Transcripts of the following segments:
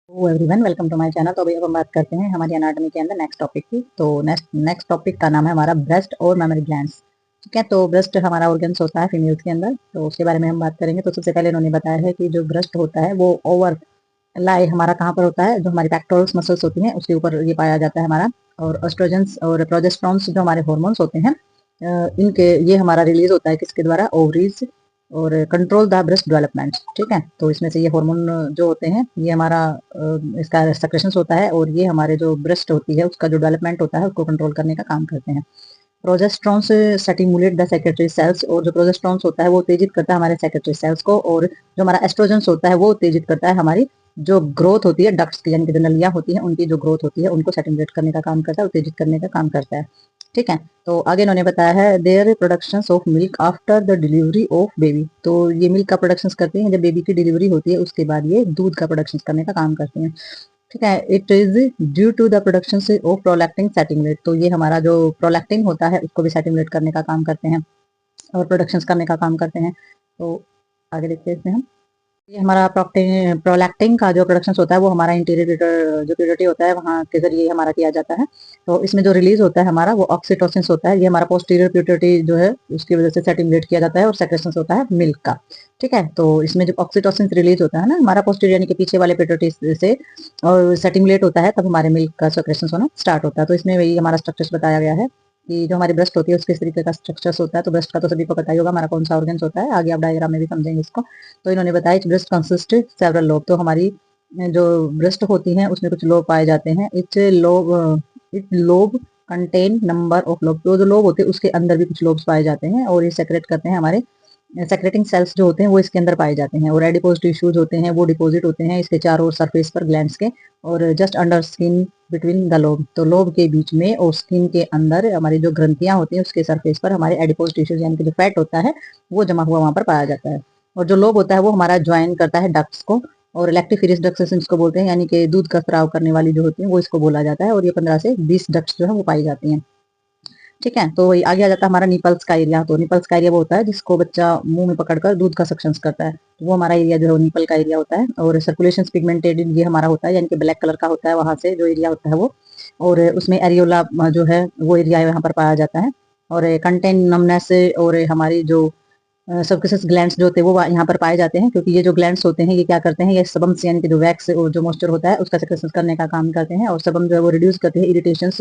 Hello everyone, welcome to my channel. तो अभी अब हम बात करते हैं हमारी एनाटॉमी के अंदर नेक्स्ट टॉपिक की। तो नेक्स्ट टॉपिक का नाम है हमारा ब्रेस्ट और मेमोरी ग्लैंड्स। ठीक है, तो ब्रेस्ट हमारा ऑर्गन्स होता है फीमेल्स के अंदर, तो उसके बारे में हम बात करेंगे। तो सबसे पहले इन्होंने बताया है कि जो ब्रेस्ट होता है वो ओवर लाई हमारा कहाँ पर होता है, जो हमारी पेक्टोरल्स मसल्स होती हैं उसके ऊपर ये पाया जाता है हमारा। और एस्ट्रोजन्स और प्रोजेस्टेरोन्स जो हमारे हार्मोन्स होते हैं, इनके ये हमारा रिलीज होता है किसके द्वारा, ओवरीज, और कंट्रोल द ब्रेस्ट डेवलपमेंट। ठीक है, तो इसमें से ये हार्मोन जो होते हैं ये हमारा इसका सेक्रेशंस होता है, और ये हमारे जो ब्रेस्ट होती है उसका जो डेवलपमेंट होता है उसको कंट्रोल करने का काम करते हैं। प्रोजेस्टेरोन से स्टिमुलेट द सेक्रेटरी सेल्स, और जो प्रोजेस्टेरोन होता है वो उत्तेजित करता है हमारे सेक्रेटरी सेल्स को, और जो हमारा एस्ट्रोजन होता है वो उत्तेजित करता है हमारी जो ग्रोथ होती है डक्ट्स की, यानी कि जो नलियां होती हैं उनकी जो ग्रोथ होती है उनको स्टिमुलेट करने का काम करता है, उत्तेजित करने का काम करता है। ठीक है, तो आगे इन्होंने बताया है their production of milk after the delivery of baby. तो ये मिल्क का प्रोडक्शन करते हैं जब बेबी की डिलीवरी होती है, उसके बाद ये दूध का प्रोडक्शन करने का काम करते हैं। ठीक है, it is due to the production of prolactin stimulate. तो ये हमारा जो प्रोलैक्टिन होता है उसको भी सेटिमुलेट करने का काम करते हैं और प्रोडक्शन करने का काम करते हैं। तो आगे देखते हैं इसमें हम, ये हमारा प्रोलैक्टिन का जो प्रोडक्शन होता है वो हमारा इंटीरियर जो प्यूबर्टी होता है वहाँ के जरिए हमारा किया जाता है। तो इसमें जो रिलीज होता है हमारा वो ऑक्सीटोसिन होता है, ये हमारा पोस्टीरियर प्यूबर्टी जो है उसकी वजह से सेटिमुलेट किया जाता है, और सेक्रेशन होता है मिल्क का। ठीक है, तो इसमें जब ऑक्सीटोसिन रिलीज होता है ना हमारा पोस्टीरियर यानी कि पीछे वाले प्यूबर्टी से, और सेटिमुलेट होता है, तब हमारे मिल्क का सेक्रेशन होना स्टार्ट होता है। तो इसमें वही हमारा स्ट्रक्चर्स बताया गया है कि जो हमारी ब्रेस्ट होती है उसके इस तरीके का स्ट्रक्चर्स होता है। तो ब्रेस्ट का तो सभी को पता ही होगा हमारा कौन सा ऑर्गन्स होता है, आगे आप डायग्राम में भी समझेंगे इसको। तो इन्होंने बताया ब्रेस्ट कंसिस्ट सेवरल लोब। तो हमारी जो ब्रेस्ट होती है उसमें कुछ लोब पाए जाते हैं। It lobe contain number of lobe. तो जो लोब होते हैं उसके अंदर भी कुछ लोब्स पाए जाते हैं, और ये सेक्रेट करते हैं हमारे सेक्रेटिंग सेल्स जो होते हैं वो इसके अंदर पाए जाते हैं। और एडिपोज टिश्यूज होते हैं वो डिपोजिट होते हैं इसके चारों ओर सरफेस पर ग्लैंड्स के, और just under skin between the lobe. तो लोब के बीच में और स्किन के अंदर हमारी जो ग्रंथियां होती हैं उसके सरफेस पर हमारे एडिपोज टिश्यूज यानी कि जो फैट होता है वो जमा हुआ वहां पर पाया जाता है। और जो लोब होता है वो हमारा ज्वाइन करता है डक्ट्स को, और लैक्टिफेरस डक्ट्स इसको बोलते हैं, यानी कि दूध का स्राव करने वाली जो होती है वो इसको बोला जाता है। और ये 15 से 20 डक्ट्स जो है वो पाई जाती हैं। ठीक है, तो वही आगे आ जाता है हमारा निपल्स का एरिया। तो निपल्स का एरिया वो होता है जिसको बच्चा मुंह में पकड़कर दूध का सक्शन करता है, तो वो हमारा एरिया जो है निपल का एरिया होता है। और सर्कुलेशन पिगमेंटेड ये हमारा होता है, यानी कि ब्लैक कलर का होता है, वहां से जो एरिया होता है वो। और उसमें एरियोला जो है वो एरिया यहाँ पर पाया जाता है। और कंटेन नमनेस, और हमारी जो सबक्यूसेस ग्लैंड्स जो होते हैं वो यहाँ पर पाए जाते हैं, क्योंकि ये जो ग्लैंड्स होते हैं ये क्या करते हैं, ये सबम से यानी कि जो वैक्स और जो मॉइस्चर होता है उसका सेक्रेशन करने का काम करते हैं। और सबम जो है वो रिड्यूस करते हैं इरिटेशन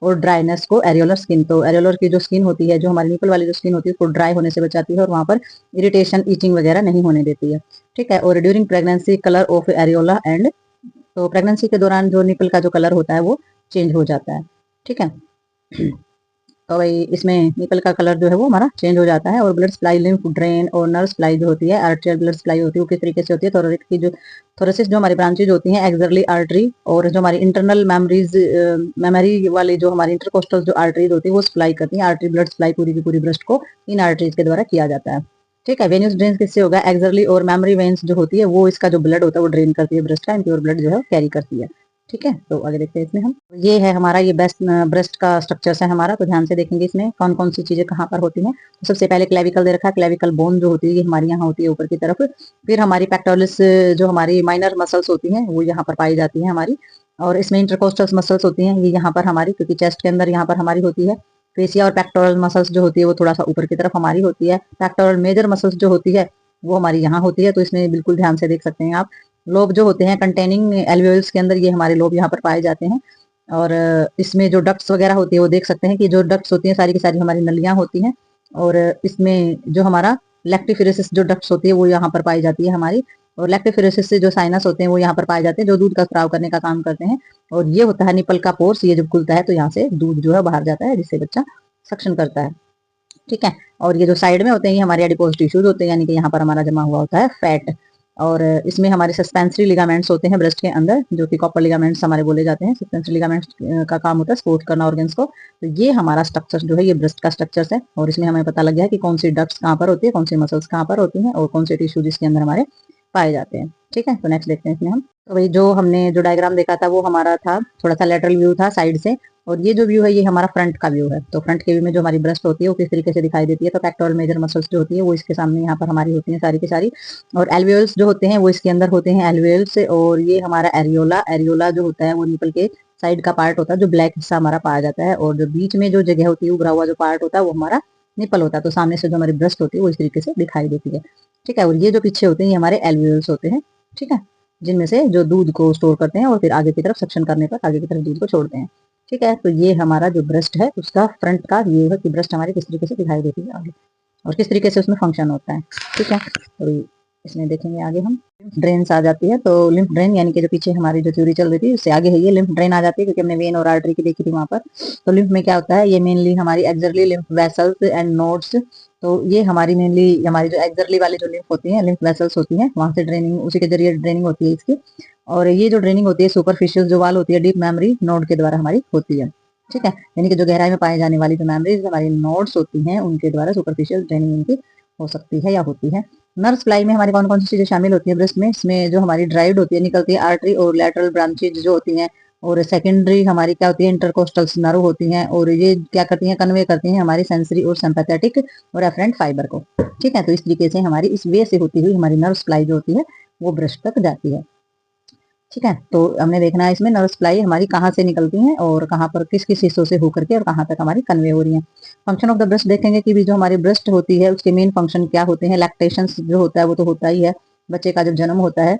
और ड्राइनेस को एरियोलर स्किन। तो एरियोलर की जो स्किन होती है, जो हमारी निपल वाली जो स्किन होती है उसको ड्राई होने से बचाती है, और वहाँ पर इरिटेशन ईचिंग वगैरह नहीं होने देती है। ठीक है, और during pregnancy colour of areola and, तो प्रेगनेंसी के दौरान जो निपल का जो कलर होता है वो चेंज हो जाता है। ठीक है, तो भाई इसमें निपल का कलर जो है वो हमारा चेंज हो जाता है। और ब्लड सप्लाई, लिम्फ ड्रेन और नर्व सप्लाई जो होती है, आर्टेरियल ब्लड सप्लाई होती है, वो किस तरीके से होती है, थोरेसिक की जो थोरेसिस जो हमारी ब्रांचेज होती हैं, एक्सरली आर्टरी, और जो हमारी इंटरनल मेमोरी वाली जो हमारी इंटरकोस्टल जो आर्टरीज होती है वो सप्लाई करती है। आर्टरी ब्लड सप्लाई पूरी की पूरी ब्रेस्ट को इन आर्टरीज के द्वारा किया जाता है। ठीक है, वेन्यूज ड्रेन किससे होगा, एक्सरली और मेमोरी वेन्स जो होती है वो इसका जो ब्लड होता है वो ड्रेन करती है ब्रेस्ट का, इम्प्योर ब्लड जो है कैरी करती है। ठीक है, तो आगे देखते हैं इसमें हम, ये है हमारा ये बेस्ट ब्रेस्ट का स्ट्रक्चर है हमारा। तो ध्यान से देखेंगे इसमें कौन कौन सी चीजें कहाँ पर होती हैं। तो सबसे पहले क्लेविकल दे रखा है, क्लेविकल बोन जो होती है ये हमारी यहाँ होती है ऊपर की तरफ। फिर हमारी पेक्टोरलिस जो हमारी माइनर मसल्स होती हैं वो यहाँ पर पाई जाती है हमारी। और इसमें इंटरकोस्टल मसल्स होती हैं ये यहाँ पर हमारी, क्योंकि चेस्ट के अंदर यहाँ पर हमारी होती है। फेसिया और पेक्टोरल मसल्स जो होती है वो थोड़ा सा ऊपर की तरफ हमारी होती है। पेक्टोरल मेजर मसल्स जो होती है वो हमारी यहाँ होती है। तो इसमें बिल्कुल ध्यान से देख सकते हैं आप, लोब जो होते हैं कंटेनिंग एल्वियोल्स के अंदर ये हमारे लोब यहाँ पर पाए जाते हैं। और इसमें जो डक्ट्स वगैरह होती है वो देख सकते हैं कि जो डक्ट्स होती हैं सारी की सारी हमारी नलियां होती हैं। और इसमें जो हमारा लैक्टिफेरेसिस जो डक्ट्स होती है वो यहाँ पर पाई जाती है हमारी। और लैक्टिफेरेसिस से जो साइनस होते हैं वो यहाँ पर पाए जाते हैं, जो दूध का स्राव करने का काम करते हैं। और ये होता है निपल का पोर्स, ये जब खुलता है तो यहाँ से दूध जो है बाहर जाता है जिससे बच्चा सक्शन करता है। ठीक है, और ये जो साइड में होते हैं ये हमारे एडिपोज टिश्यूज होते हैं, यानी कि यहाँ पर हमारा जमा हुआ होता है फैट। और इसमें हमारे सस्पेंसरी लिगामेंट्स होते हैं ब्रेस्ट के अंदर, जो कि कॉपर लिगामेंट्स हमारे बोले जाते हैं। सस्पेंसरी लिगामेंट्स का काम होता है सपोर्ट करना ऑर्गन्स को। तो ये हमारा स्ट्रक्चर जो है ये ब्रेस्ट का स्ट्रक्चर है। और इसमें हमें पता लग गया है कि कौन सी डक्ट्स कहाँ पर होती है, कौन सी मसल्स कहाँ पर होती हैं, और कौन से टिश्यूज इसके अंदर हमारे पाए जाते हैं। ठीक है, तो नेक्स्ट देखते हैं इसमें हम। तो वही जो हमने जो डायग्राम देखा था वो हमारा था थोड़ा सा लेटरल व्यू था साइड से, और ये जो व्यू है ये हमारा फ्रंट का व्यू है। तो फ्रंट के व्यू में जो हमारी ब्रेस्ट होती है वो किस तरीके से दिखाई देती है, तो पेक्टोरल मेजर मसल्स जो होती है वो इसके सामने यहाँ पर हमारी होती है सारी की सारी, और एल्वियोल्स जो होते हैं वो इसके अंदर होते हैं एल्वियोल्स, और ये हमारा एरियोला, एरियोला जो होता है वो निपल के साइड का पार्ट होता है जो ब्लैक हिस्सा हमारा पाया जाता है, और जो बीच में जो जगह होती है उभरा हुआ जो पार्ट होता है वो हमारा निपल होता है। तो सामने से जो हमारी ब्रेस्ट होती है वो इस तरीके से दिखाई देती है। ठीक है, और ये जो पीछे होते हैं ये हमारे एल्वियोल्स होते हैं। ठीक है, जिनमें से जो दूध को स्टोर करते हैं और फिर आगे की तरफ सक्शन करने पर आगे की तरफ दूध को छोड़ते हैं। ठीक है, तो ये हमारा जो ब्रेस्ट है उसका फ्रंट का व्यू है कि ब्रेस्ट हमारी किस तरीके से दिखाई देती है आगे, और किस तरीके से उसमें फंक्शन होता है। ठीक है, तो इसमें देखेंगे आगे हम। ड्रेन्स आ जाती है, तो लिम्फ ड्रेन यानी कि जो पीछे हमारी जो थ्योरी चल रही थी उससे आगे है ये लिम्फ ड्रेन आ जाती है, क्योंकि हमने वेन और आर्टरी की देखी थी वहां पर। तो लिम्फ में क्या होता है, ये मेनली हमारी एक्सरली लिम्फ वेसल्स एंड नोड्स, तो ये हमारी मेनली हमारी जो एक्सरली वाली जो लिम्फ होती है लिम्फ वेसल्स होती हैं वहां से ड्रेनिंग, उसी के जरिए ड्रेनिंग होती है इसकी। और ये जो ड्रेनिंग होती है सुपरफिशियल जो वाल होती है डीप मेमोरी नोड के द्वारा हमारी होती है। ठीक है, यानी कि जो गहराई में पाए जाने वाली जो मेमोरीज हमारी नोड्स होती हैं उनके द्वारा सुपरफिशियल ड्रेनिंग इनकी हो सकती है या होती है। नर्व सप्लाई में हमारी कौन कौन सी चीजें शामिल होती है ब्रेस्ट में, इसमें जो हमारी ड्राइव्ड होती है निकलती है आर्टरी और लैटरल ब्रांचेज जो होती हैं, और सेकेंडरी हमारी क्या होती है इंटरकोस्टल नर्व होती हैं, और ये क्या करती हैं कन्वे करती हैं हमारी सेंसरी और सिंपैथेटिक और एफरेंट फाइबर को। ठीक है, तो इस तरीके से हमारी इस वे से होती हुई हमारी नर्व सप्लाई जो होती है वो ब्रेस्ट तक जाती है। ठीक है, तो हमने देखना है इसमें नर्व सप्लाई हमारी कहाँ से निकलती हैं और कहाँ पर किस किस हिस्सों से होकर के और कहाँ तक हमारी कन्वे हो रही है। फंक्शन ऑफ द ब्रेस्ट देखेंगे कि भी जो हमारी ब्रेस्ट होती है उसके मेन फंक्शन क्या होते हैं। लैक्टेशन जो होता है वो तो होता ही है, बच्चे का जब जन्म होता है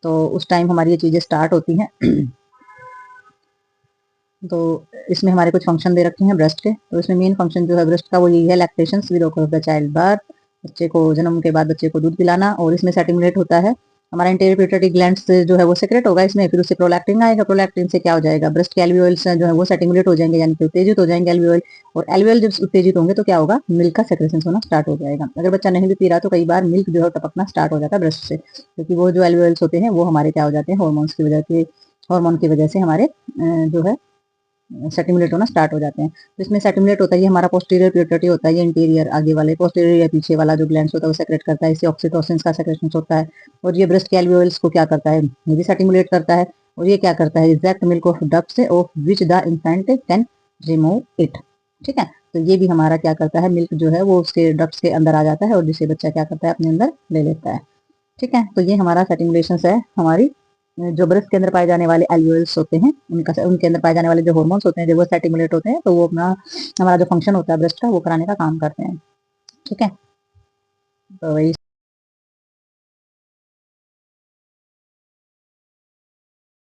तो उस टाइम हमारी ये चीजें स्टार्ट होती हैं। तो इसमें हमारे कुछ फंक्शन दे रखे हैं ब्रेस्ट के, तो इसमें मेन फंक्शन जो है ब्रेस्ट का वो यही है, lactation with of the child birth, बच्चे को जन्म के बाद बच्चे को दूध पिलाना, और इसमें सेटिमुलेट होता है हमारा इंटीरियर पिट्यूटरी ग्लैंड से जो है वो सेक्रेट होगा इसमें, फिर उससे प्रोलैक्टिन आएगा, प्रोलैक्टिन से क्या हो जाएगा ब्रेस्ट के एल्वियोल्स जो है वो सेटिमुलेट हो जाएंगे यानी कि उत्तेजित हो जाएंगे एल्वियोल, और एल्वियोल जब उत्तेजित होंगे तो क्या होगा मिल्क का सेक्रेशन होना स्टार्ट हो जाएगा। अगर बच्चा नहीं भी पी रहा तो कई बार मिल्क जो है टपकना स्टार्ट हो जाता है ब्रेस्ट से, क्योंकि वो जो एल्वियोल्स होते हैं वो हमारे क्या हो जाते हैं हॉर्मोन्स की वजह से, हार्मोन की वजह से हमारे जो है सेटिमुलेट होना स्टार्ट हो जाते हैं। तो इसमें सेटिमुलेट होता है ये हमारा पोस्टीरियर पिट्यूटरी होता है, ये इंटीरियर आगे वाले पोस्टीरियर या पीछे वाला जो ग्लैंड्स होता है वो सेक्रेट करता है, इससे ऑक्सीटोसिन का सेक्रेशन होता है, और ये ब्रेस्ट के एल्वियोल्स को क्या करता है ये भी सेटिमुलेट करता है, और ये क्या करता है exact milk of ducts of which the infant can remove it. ठीक है, तो ये भी हमारा क्या करता है मिल्क जो है वो उसके डक्ट्स के अंदर आ जाता है और जिसे बच्चा क्या करता है अपने अंदर ले लेता है। ठीक है, तो ये हमारा सेटिमुलेशन है हमारी जो ब्रेस्ट के अंदर पाए जाने वाले एल्वियोल्स होते हैं उनके अंदर पाए जाने वाले जो हार्मोन्स होते हैं जब वो सेटिमुलेट होते हैं तो वो अपना हमारा जो फंक्शन होता है ब्रेस्ट का वो कराने का काम करते हैं। ठीक है, तो वही